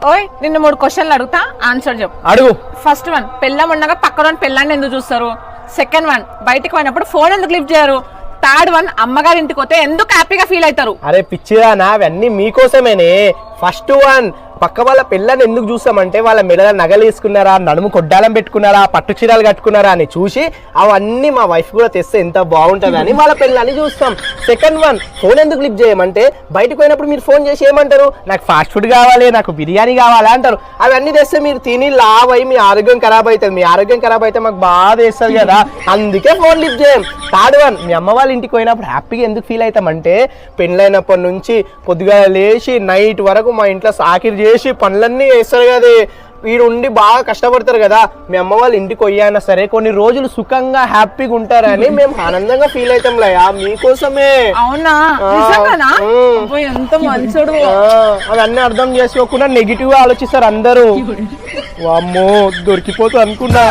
ఓయ్ నిన్ను 3 క్వశ్చన్లు అడుగుతా, ఆన్సర్ చెప్పు. అడుగు. ఫస్ట్ వన్, పెళ్ళం ఉండగా పక్కన పెళ్ళాన్ని ఎందుకు చూస్తారు? సెకండ్ వన్, బయటికి పోయినప్పుడు ఫోన్ ఎందుకు లిఫ్ట్ చేయరు? థర్డ్ వన్, అమ్మగారి ఇంటికి పోతే ఎందుకు హ్యాపీగా ఫీల్ అవుతారు? అరే పిచ్చిదానా, అవన్నీ మీకోసమేనే. ఫస్ట్ వన్, పక్క వాళ్ళ పిల్లని ఎందుకు చూస్తామంటే వాళ్ళ మెడల నగలు వేసుకున్నారా, నడుము కొడ్డాలం పెట్టుకున్నారా, పట్టు చీరలు కట్టుకున్నారా అని చూసి అవన్నీ మా వైఫ్ కూడా తెస్తే ఎంత బాగుంటుందని వాళ్ళ పిల్లని చూస్తాం. సెకండ్ వన్, ఫోన్ ఎందుకు లిఫ్ట్ చేయమంటే బయటకు పోయినప్పుడు మీరు ఫోన్ చేసి ఏమంటారు, నాకు ఫాస్ట్ ఫుడ్ కావాలి, నాకు బిర్యానీ కావాలి అంటారు. అవన్నీ తెస్తే మీరు తిని లావ్ అయ్యి మీ ఆరోగ్యం ఖరాబ్ అవుతుంది. మీ ఆరోగ్యం ఖరాబ్ అయితే మాకు బాధ వేస్తుంది కదా, అందుకే ఫోన్ లిఫ్ట్ చేయం. థర్డ్ వన్, మీ అమ్మ వాళ్ళ ఇంటికి పోయినప్పుడు హ్యాపీగా ఎందుకు ఫీల్ అవుతామంటే పెళ్ళైనప్పటి నుంచి పొద్దుగా లేచి నైట్ వరకు మా ఇంట్లో సాకిరి చేసి పనులన్నీ చేస్తారు కదా, వీడు ఉండి బాగా కష్టపడతారు కదా. మీ అమ్మ వాళ్ళ ఇంటికి పోయినా సరే కొన్ని రోజులు సుఖంగా హ్యాపీగా ఉంటారని మేము ఆనందంగా ఫీల్ అవుతాం లయా, మీకోసమే. అవునా? ఎంత మంచోడు. అవన్నీ అర్థం చేసుకోకుండా నెగిటివ్ గా ఆలోచిస్తారు అందరూ. వామ్మో దొరికిపోతూ అనుకున్నా.